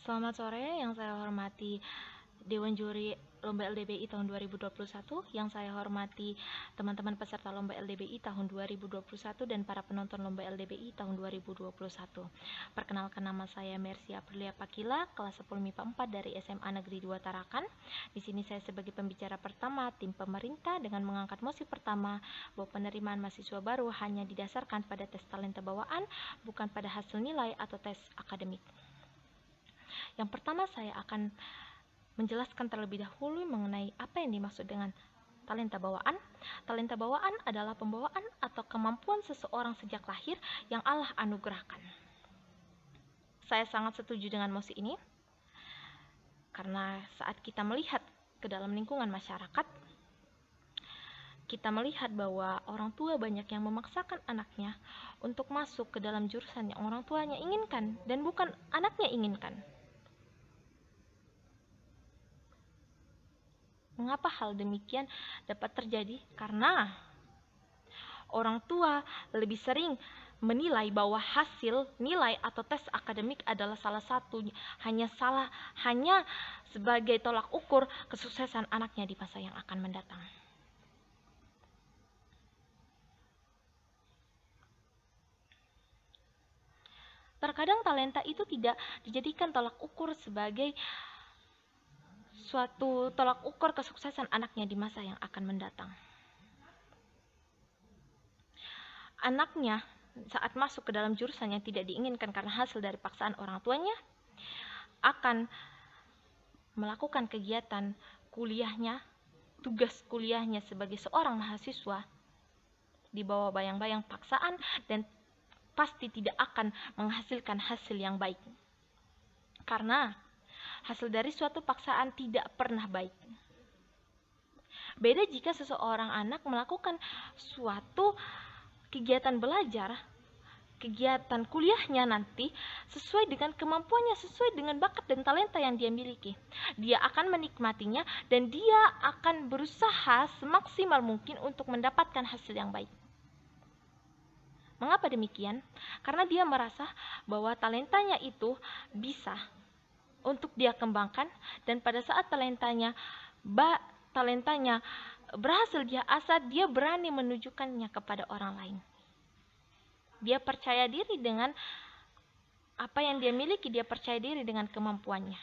Selamat sore, yang saya hormati Dewan Juri Lomba LDBI tahun 2021, yang saya hormati teman-teman peserta Lomba LDBI tahun 2021 dan para penonton Lomba LDBI tahun 2021. Perkenalkan, nama saya Mercy Aprilia Pakila, kelas 10 MIPA 4 dari SMA Negeri 2 Tarakan. Di sini saya sebagai pembicara pertama tim pemerintah dengan mengangkat mosi pertama bahwa penerimaan mahasiswa baru hanya didasarkan pada tes talenta bawaan, bukan pada hasil nilai atau tes akademik. Yang pertama, saya akan menjelaskan terlebih dahulu mengenai apa yang dimaksud dengan talenta bawaan. Talenta bawaan adalah pembawaan atau kemampuan seseorang sejak lahir yang Allah anugerahkan. Saya sangat setuju dengan mosi ini, karena saat kita melihat ke dalam lingkungan masyarakat, kita melihat bahwa orang tua banyak yang memaksakan anaknya untuk masuk ke dalam jurusan yang orang tuanya inginkan dan bukan anaknya inginkan. Mengapa hal demikian dapat terjadi? Karena orang tua lebih sering menilai bahwa hasil nilai atau tes akademik adalah salah satunya, hanya sebagai tolak ukur kesuksesan anaknya di masa yang akan mendatang. Terkadang talenta itu tidak dijadikan tolak ukur sebagai suatu tolak ukur kesuksesan anaknya di masa yang akan mendatang. Anaknya saat masuk ke dalam jurusan yang tidak diinginkan karena hasil dari paksaan orang tuanya, akan melakukan kegiatan kuliahnya, tugas kuliahnya sebagai seorang mahasiswa di bawah bayang-bayang paksaan dan pasti tidak akan menghasilkan hasil yang baik. Karena hasil dari suatu paksaan tidak pernah baik. Beda jika seseorang anak melakukan suatu kegiatan belajar, kegiatan kuliahnya nanti sesuai dengan kemampuannya, sesuai dengan bakat dan talenta yang dia miliki. Dia akan menikmatinya dan dia akan berusaha semaksimal mungkin untuk mendapatkan hasil yang baik. Mengapa demikian? Karena dia merasa bahwa talentanya itu bisa untuk dia kembangkan, dan pada saat talentanya berhasil dia asah, dia berani menunjukkannya kepada orang lain. Dia percaya diri dengan apa yang dia miliki, dia percaya diri dengan kemampuannya.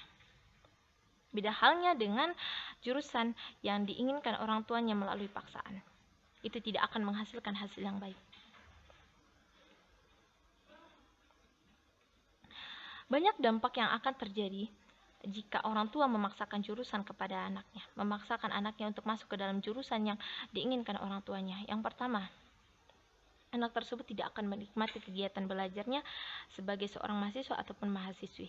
Beda halnya dengan jurusan yang diinginkan orang tuanya melalui paksaan. Itu tidak akan menghasilkan hasil yang baik. Banyak dampak yang akan terjadi jika orang tua memaksakan jurusan kepada anaknya, memaksakan anaknya untuk masuk ke dalam jurusan yang diinginkan orang tuanya. Yang pertama, anak tersebut tidak akan menikmati kegiatan belajarnya sebagai seorang mahasiswa ataupun mahasiswi.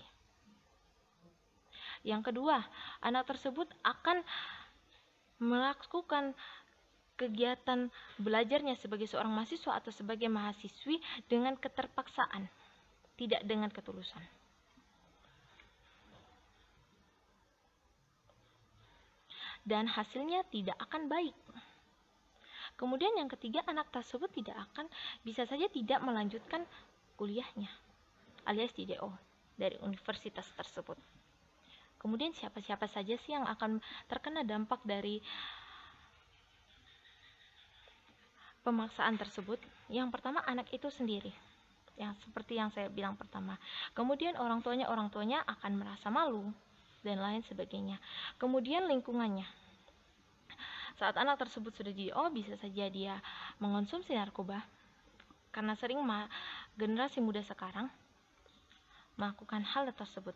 Yang kedua, anak tersebut akan melakukan kegiatan belajarnya sebagai seorang mahasiswa atau sebagai mahasiswi dengan keterpaksaan, tidak dengan ketulusan. Dan hasilnya tidak akan baik. Kemudian yang ketiga, anak tersebut bisa saja tidak melanjutkan kuliahnya alias DO dari universitas tersebut. Kemudian siapa-siapa saja sih yang akan terkena dampak dari pemaksaan tersebut? Yang pertama, anak itu sendiri, yang seperti yang saya bilang pertama. Kemudian orang tuanya akan merasa malu dan lain sebagainya. Kemudian lingkungannya. Saat anak tersebut sudah DO, bisa saja dia mengonsumsi narkoba, karena sering generasi muda sekarang melakukan hal tersebut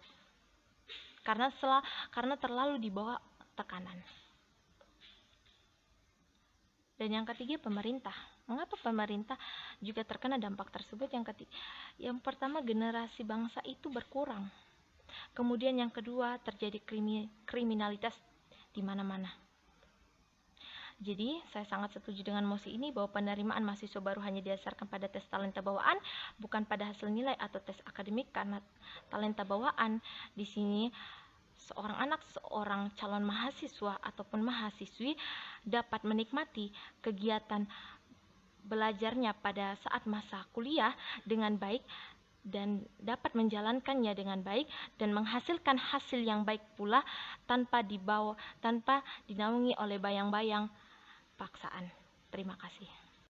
karena terlalu dibawa tekanan. Dan yang ketiga, pemerintah. Mengapa pemerintah juga terkena dampak tersebut? Yang pertama, generasi bangsa itu berkurang. Kemudian yang kedua, terjadi kriminalitas di mana-mana. Jadi, saya sangat setuju dengan mosi ini bahwa penerimaan mahasiswa baru hanya didasarkan pada tes talenta bawaan, bukan pada hasil nilai atau tes akademik, karena talenta bawaan di sini seorang calon mahasiswa ataupun mahasiswi dapat menikmati kegiatan belajarnya pada saat masa kuliah dengan baik dan dapat menjalankannya dengan baik dan menghasilkan hasil yang baik pula tanpa dinaungi oleh bayang-bayang paksaan. Terima kasih.